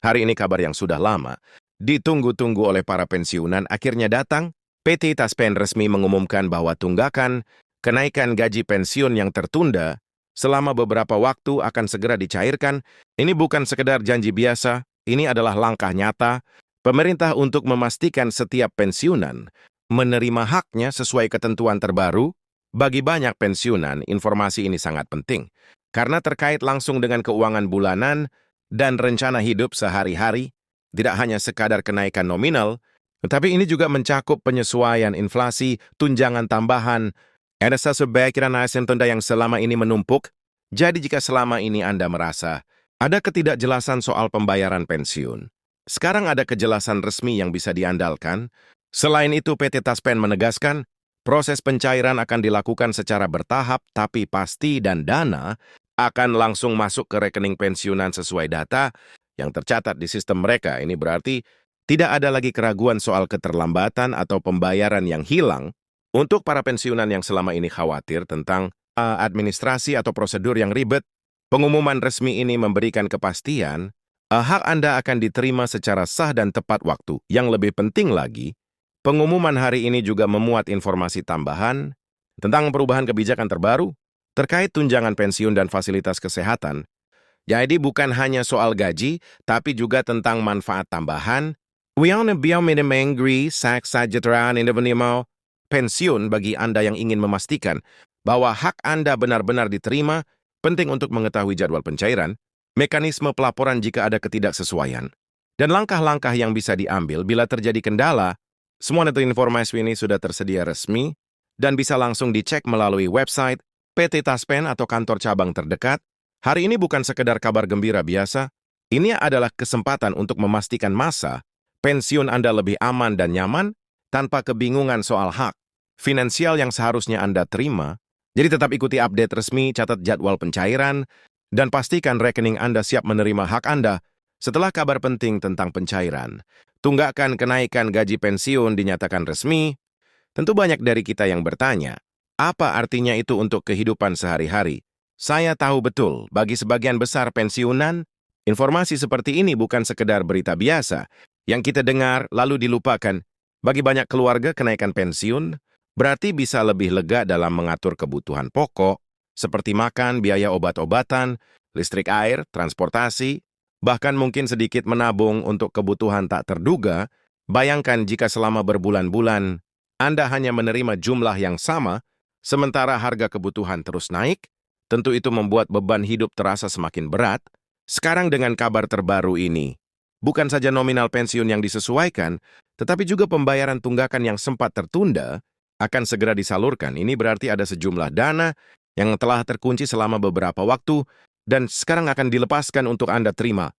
Hari ini kabar yang sudah lama, ditunggu-tunggu oleh para pensiunan akhirnya datang. PT Taspen resmi mengumumkan bahwa tunggakan kenaikan gaji pensiun yang tertunda selama beberapa waktu akan segera dicairkan. Ini bukan sekedar janji biasa, ini adalah langkah nyata pemerintah untuk memastikan setiap pensiunan menerima haknya sesuai ketentuan terbaru. Bagi banyak pensiunan, informasi ini sangat penting karena terkait langsung dengan keuangan bulanan dan rencana hidup sehari-hari, tidak hanya sekadar kenaikan nominal, tetapi ini juga mencakup penyesuaian inflasi, tunjangan tambahan, ada sebagian asing tunda yang selama ini menumpuk. Jadi jika selama ini Anda merasa ada ketidakjelasan soal pembayaran pensiun, sekarang ada kejelasan resmi yang bisa diandalkan. Selain itu, PT Taspen menegaskan, proses pencairan akan dilakukan secara bertahap, tapi pasti dan dana akan langsung masuk ke rekening pensiunan sesuai data yang tercatat di sistem mereka. Ini berarti tidak ada lagi keraguan soal keterlambatan atau pembayaran yang hilang. Untuk para pensiunan yang selama ini khawatir tentang administrasi atau prosedur yang ribet, pengumuman resmi ini memberikan kepastian hak Anda akan diterima secara sah dan tepat waktu. Yang lebih penting lagi, pengumuman hari ini juga memuat informasi tambahan tentang perubahan kebijakan terbaru terkait tunjangan pensiun dan fasilitas kesehatan. Jadi bukan hanya soal gaji, tapi juga tentang manfaat tambahan. Pensiun bagi Anda yang ingin memastikan bahwa hak Anda benar-benar diterima, penting untuk mengetahui jadwal pencairan, mekanisme pelaporan jika ada ketidaksesuaian, dan langkah-langkah yang bisa diambil bila terjadi kendala. Semua informasi ini sudah tersedia resmi dan bisa langsung dicek melalui website PT Taspen atau kantor cabang terdekat. Hari ini bukan sekedar kabar gembira biasa, ini adalah kesempatan untuk memastikan masa pensiun Anda lebih aman dan nyaman tanpa kebingungan soal hak finansial yang seharusnya Anda terima. Jadi tetap ikuti update resmi, catat jadwal pencairan, dan pastikan rekening Anda siap menerima hak Anda setelah kabar penting tentang pencairan tunggakan kenaikan gaji pensiun dinyatakan resmi. Tentu banyak dari kita yang bertanya, apa artinya itu untuk kehidupan sehari-hari? Saya tahu betul, bagi sebagian besar pensiunan, informasi seperti ini bukan sekedar berita biasa yang kita dengar lalu dilupakan. Bagi banyak keluarga, kenaikan pensiun berarti bisa lebih lega dalam mengatur kebutuhan pokok, seperti makan, biaya obat-obatan, listrik, air, transportasi, bahkan mungkin sedikit menabung untuk kebutuhan tak terduga. Bayangkan jika selama berbulan-bulan Anda hanya menerima jumlah yang sama, sementara harga kebutuhan terus naik, tentu itu membuat beban hidup terasa semakin berat. Sekarang dengan kabar terbaru ini, bukan saja nominal pensiun yang disesuaikan, tetapi juga pembayaran tunggakan yang sempat tertunda akan segera disalurkan. Ini berarti ada sejumlah dana yang telah terkunci selama beberapa waktu dan sekarang akan dilepaskan untuk Anda terima.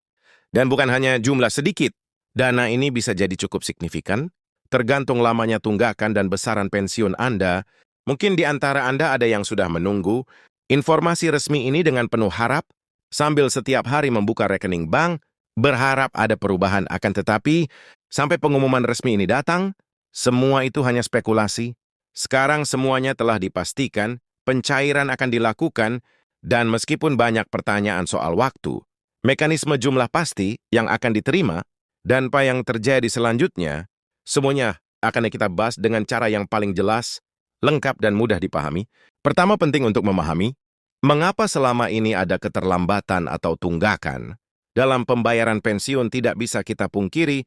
Dan bukan hanya jumlah sedikit, dana ini bisa jadi cukup signifikan, tergantung lamanya tunggakan dan besaran pensiun Anda. Mungkin di antara Anda ada yang sudah menunggu informasi resmi ini dengan penuh harap, sambil setiap hari membuka rekening bank, berharap ada perubahan. Akan tetapi, sampai pengumuman resmi ini datang, semua itu hanya spekulasi. Sekarang semuanya telah dipastikan, pencairan akan dilakukan, dan meskipun banyak pertanyaan soal waktu, mekanisme jumlah pasti yang akan diterima, dan apa yang terjadi selanjutnya, semuanya akan kita bahas dengan cara yang paling jelas, lengkap dan mudah dipahami. Pertama, penting untuk memahami mengapa selama ini ada keterlambatan atau tunggakan dalam pembayaran pensiun. Tidak bisa kita pungkiri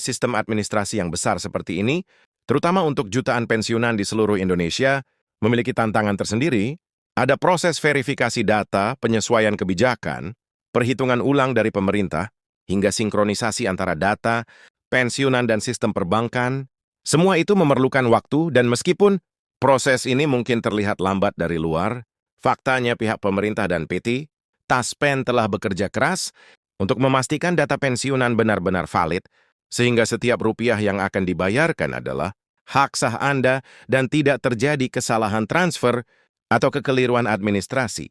sistem administrasi yang besar seperti ini, terutama untuk jutaan pensiunan di seluruh Indonesia, memiliki tantangan tersendiri. Ada proses verifikasi data, penyesuaian kebijakan, perhitungan ulang dari pemerintah, hingga sinkronisasi antara data, pensiunan dan sistem perbankan. Semua itu memerlukan waktu, dan meskipun proses ini mungkin terlihat lambat dari luar, faktanya pihak pemerintah dan PT Taspen telah bekerja keras untuk memastikan data pensiunan benar-benar valid, sehingga setiap rupiah yang akan dibayarkan adalah hak sah Anda dan tidak terjadi kesalahan transfer atau kekeliruan administrasi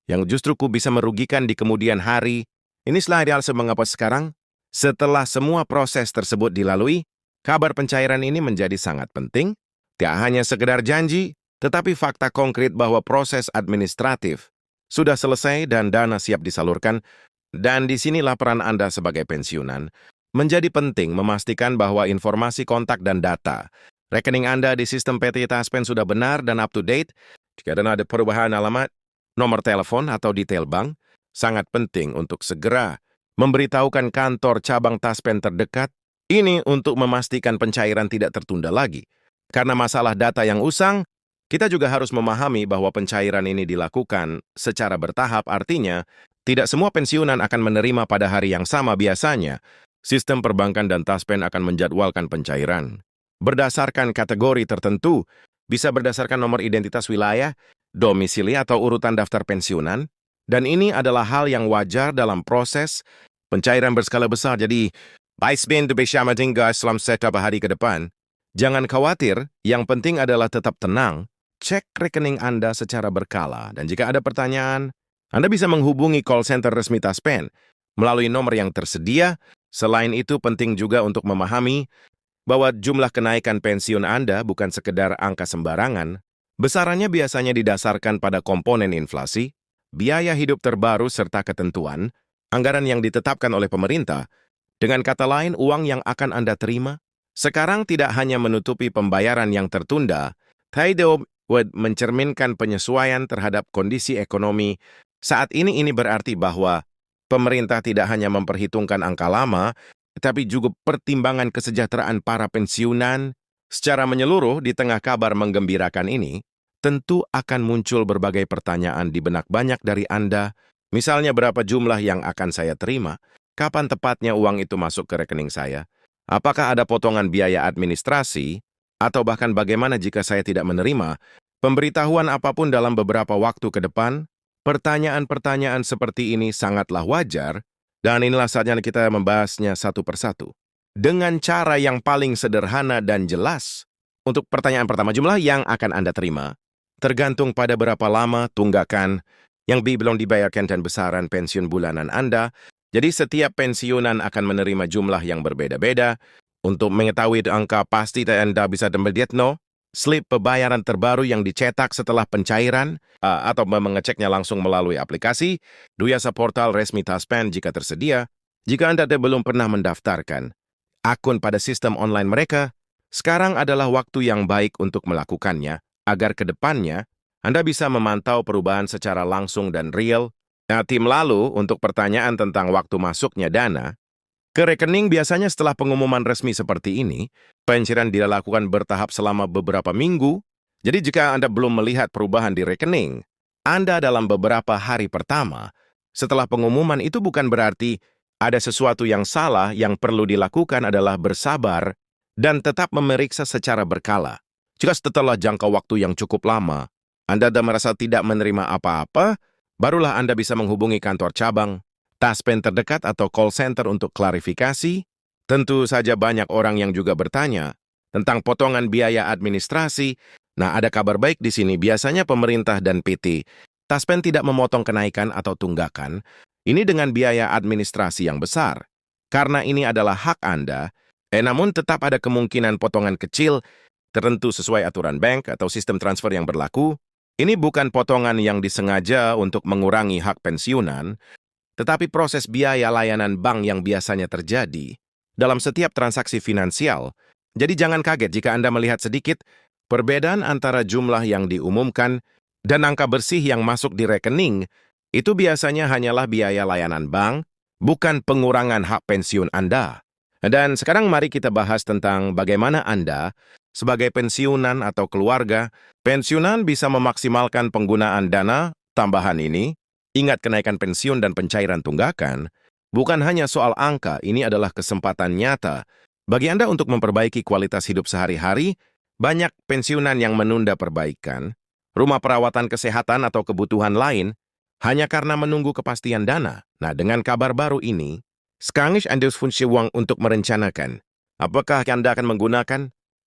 yang justru bisa merugikan di kemudian hari. Inilah alasan mengapa sekarang, setelah semua proses tersebut dilalui, kabar pencairan ini menjadi sangat penting. Tidak hanya sekedar janji, tetapi fakta konkret bahwa proses administratif sudah selesai dan dana siap disalurkan. Dan disinilah peran Anda sebagai pensiunan menjadi penting memastikan bahwa informasi kontak dan data rekening Anda di sistem PT Taspen sudah benar dan up to date. Jika ada perubahan alamat, nomor telepon atau detail bank, sangat penting untuk segera memberitahukan kantor cabang Taspen terdekat. Ini untuk memastikan pencairan tidak tertunda lagi. Karena masalah data yang usang, kita juga harus memahami bahwa pencairan ini dilakukan secara bertahap, artinya tidak semua pensiunan akan menerima pada hari yang sama biasanya. Sistem perbankan dan Taspen akan menjadwalkan pencairan berdasarkan kategori tertentu, bisa berdasarkan nomor identitas wilayah, domisili atau urutan daftar pensiunan, dan ini adalah hal yang wajar dalam proses pencairan berskala besar. Jadi, Baisbin to Beshamading guys selama beberapa hari ke depan. Jangan khawatir, yang penting adalah tetap tenang, cek rekening Anda secara berkala, dan jika ada pertanyaan, Anda bisa menghubungi call center resmi Taspen melalui nomor yang tersedia. Selain itu, penting juga untuk memahami bahwa jumlah kenaikan pensiun Anda bukan sekedar angka sembarangan. Besarannya biasanya didasarkan pada komponen inflasi, biaya hidup terbaru serta ketentuan, anggaran yang ditetapkan oleh pemerintah. Dengan kata lain, uang yang akan Anda terima sekarang tidak hanya menutupi pembayaran yang tertunda, tapi mencerminkan penyesuaian terhadap kondisi ekonomi saat ini. Ini berarti bahwa pemerintah tidak hanya memperhitungkan angka lama, tapi juga pertimbangan kesejahteraan para pensiunan. Secara menyeluruh, di tengah kabar menggembirakan ini, tentu akan muncul berbagai pertanyaan di benak banyak dari Anda. Misalnya, berapa jumlah yang akan saya terima? Kapan tepatnya uang itu masuk ke rekening saya? Apakah ada potongan biaya administrasi? Atau bahkan bagaimana jika saya tidak menerima pemberitahuan apapun dalam beberapa waktu ke depan? Pertanyaan-pertanyaan seperti ini sangatlah wajar, dan inilah saatnya kita membahasnya satu persatu. Dengan cara yang paling sederhana dan jelas. Untuk pertanyaan pertama, jumlah yang akan Anda terima tergantung pada berapa lama tunggakan yang belum dibayarkan dan besaran pensiun bulanan Anda. Jadi setiap pensiunan akan menerima jumlah yang berbeda-beda. Untuk mengetahui angka pasti, Anda bisa melihat slip pembayaran terbaru yang dicetak setelah pencairan atau mengeceknya langsung melalui aplikasi Duyasa Portal Resmi Taspen jika tersedia. Jika Anda belum pernah mendaftarkan akun pada sistem online mereka, sekarang adalah waktu yang baik untuk melakukannya agar ke depannya Anda bisa memantau perubahan secara langsung dan real. Nah, tim lalu untuk pertanyaan tentang waktu masuknya dana ke rekening, biasanya setelah pengumuman resmi seperti ini, pencairan dilakukan bertahap selama beberapa minggu. Jadi jika Anda belum melihat perubahan di rekening Anda dalam beberapa hari pertama setelah pengumuman, itu bukan berarti ada sesuatu yang salah. Yang perlu dilakukan adalah bersabar dan tetap memeriksa secara berkala. Jika setelah jangka waktu yang cukup lama Anda merasa tidak menerima apa-apa, barulah Anda bisa menghubungi kantor cabang Taspen terdekat atau call center untuk klarifikasi. Tentu saja banyak orang yang juga bertanya tentang potongan biaya administrasi. Nah, ada kabar baik di sini. Biasanya pemerintah dan PT Taspen tidak memotong kenaikan atau tunggakan ini dengan biaya administrasi yang besar. Karena ini adalah hak Anda, namun tetap ada kemungkinan potongan kecil tertentu sesuai aturan bank atau sistem transfer yang berlaku. Ini bukan potongan yang disengaja untuk mengurangi hak pensiunan, tetapi proses biaya layanan bank yang biasanya terjadi dalam setiap transaksi finansial. Jadi jangan kaget jika Anda melihat sedikit perbedaan antara jumlah yang diumumkan dan angka bersih yang masuk di rekening. Itu biasanya hanyalah biaya layanan bank, bukan pengurangan hak pensiun Anda. Dan sekarang mari kita bahas tentang bagaimana Anda sebagai pensiunan atau keluarga pensiunan bisa memaksimalkan penggunaan dana tambahan ini. Ingat, kenaikan pensiun dan pencairan tunggakan bukan hanya soal angka. Ini adalah kesempatan nyata bagi Anda untuk memperbaiki kualitas hidup sehari-hari. Banyak pensiunan yang menunda perbaikan rumah perawatan kesehatan atau kebutuhan lain hanya karena menunggu kepastian dana. Nah, dengan kabar baru ini, sekarang Anda fungsi uang untuk merencanakan apakah Anda akan menggunakan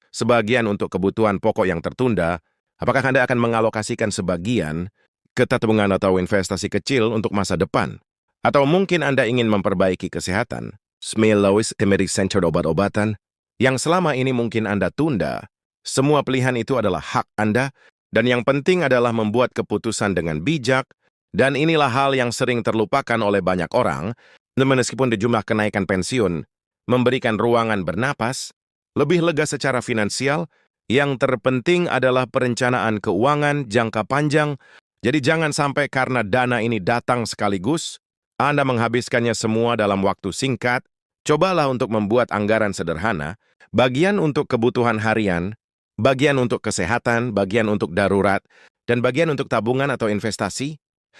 sebagian untuk kebutuhan pokok yang tertunda, apakah Anda akan mengalokasikan sebagian ke tabungan atau investasi kecil untuk masa depan. Atau mungkin Anda ingin memperbaiki kesehatan. Smile Lois Emery Center obat-obatan yang selama ini mungkin Anda tunda. Semua pilihan itu adalah hak Anda, dan yang penting adalah membuat keputusan dengan bijak Dan inilah hal yang sering terlupakan oleh banyak orang, meskipun di jumlah kenaikan pensiun, memberikan ruangan bernapas, lebih lega secara finansial, yang terpenting adalah perencanaan keuangan jangka panjang. Jadi jangan sampai karena dana ini datang sekaligus, Anda menghabiskannya semua dalam waktu singkat. Cobalah untuk membuat anggaran sederhana, bagian untuk kebutuhan harian, bagian untuk kesehatan, bagian untuk darurat, dan bagian untuk tabungan atau investasi.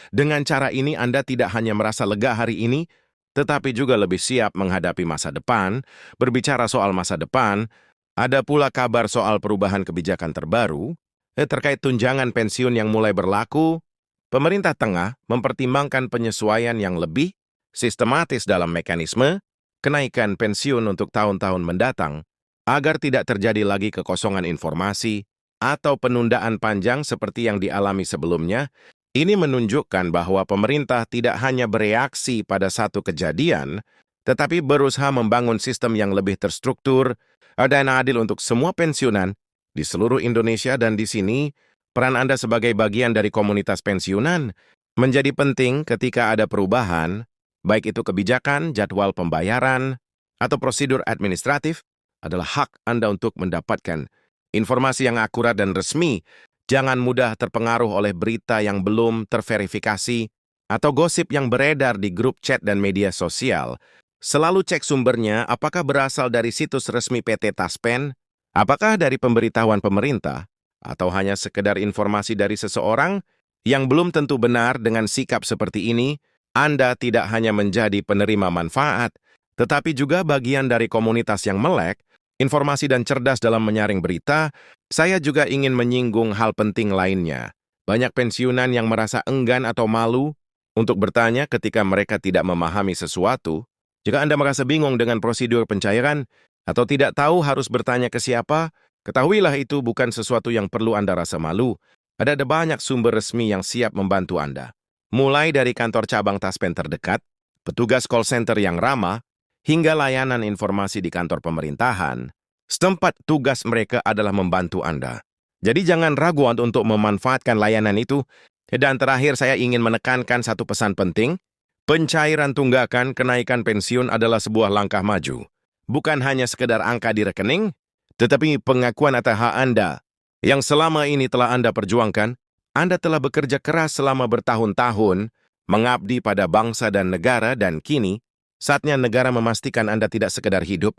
Dengan cara ini Anda tidak hanya merasa lega hari ini, tetapi juga lebih siap menghadapi masa depan. Berbicara soal masa depan, ada pula kabar soal perubahan kebijakan terbaru terkait tunjangan pensiun yang mulai berlaku. Pemerintah tengah mempertimbangkan penyesuaian yang lebih sistematis dalam mekanisme kenaikan pensiun untuk tahun-tahun mendatang, agar tidak terjadi lagi kekosongan informasi atau penundaan panjang seperti yang dialami sebelumnya. Ini menunjukkan bahwa pemerintah tidak hanya bereaksi pada satu kejadian, tetapi berusaha membangun sistem yang lebih terstruktur dan adil untuk semua pensiunan di seluruh Indonesia. Dan di sini, peran Anda sebagai bagian dari komunitas pensiunan menjadi penting ketika ada perubahan, baik itu kebijakan, jadwal pembayaran, atau prosedur administratif. Adalah hak Anda untuk mendapatkan informasi yang akurat dan resmi. Jangan mudah terpengaruh oleh berita yang belum terverifikasi atau gosip yang beredar di grup chat dan media sosial. Selalu cek sumbernya, apakah berasal dari situs resmi PT Taspen, apakah dari pemberitahuan pemerintah, atau hanya sekedar informasi dari seseorang yang belum tentu benar. Dengan sikap seperti ini, Anda tidak hanya menjadi penerima manfaat, tetapi juga bagian dari komunitas yang melek informasi dan cerdas dalam menyaring berita. Saya juga ingin menyinggung hal penting lainnya. Banyak pensiunan yang merasa enggan atau malu untuk bertanya ketika mereka tidak memahami sesuatu. Jika Anda merasa bingung dengan prosedur pencairan atau tidak tahu harus bertanya ke siapa, ketahuilah itu bukan sesuatu yang perlu Anda rasa malu. Ada banyak sumber resmi yang siap membantu Anda. Mulai dari kantor cabang Taspen terdekat, petugas call center yang ramah, hingga layanan informasi di kantor pemerintahan. Setempat tugas mereka adalah membantu Anda. Jadi jangan ragu untuk memanfaatkan layanan itu. Dan terakhir saya ingin menekankan satu pesan penting. Pencairan tunggakan kenaikan pensiun adalah sebuah langkah maju. Bukan hanya sekedar angka di rekening, tetapi pengakuan atas hak Anda yang selama ini telah Anda perjuangkan. Anda telah bekerja keras selama bertahun-tahun, mengabdi pada bangsa dan negara, dan kini saatnya negara memastikan Anda tidak sekedar hidup,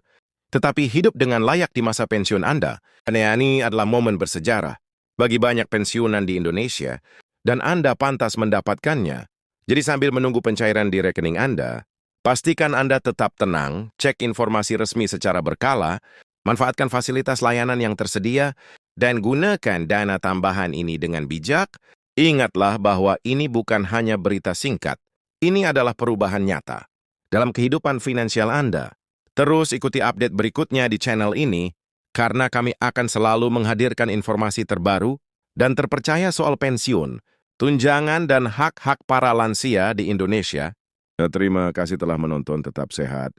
tetapi hidup dengan layak di masa pensiun Anda. Dan ini adalah momen bersejarah bagi banyak pensiunan di Indonesia, dan Anda pantas mendapatkannya. Jadi sambil menunggu pencairan di rekening Anda, pastikan Anda tetap tenang, cek informasi resmi secara berkala, manfaatkan fasilitas layanan yang tersedia, dan gunakan dana tambahan ini dengan bijak. Ingatlah bahwa ini bukan hanya berita singkat, ini adalah perubahan nyata dalam kehidupan finansial Anda. Terus ikuti update berikutnya di channel ini, karena kami akan selalu menghadirkan informasi terbaru dan terpercaya soal pensiun, tunjangan, dan hak-hak para lansia di Indonesia. Terima kasih telah menonton, tetap sehat.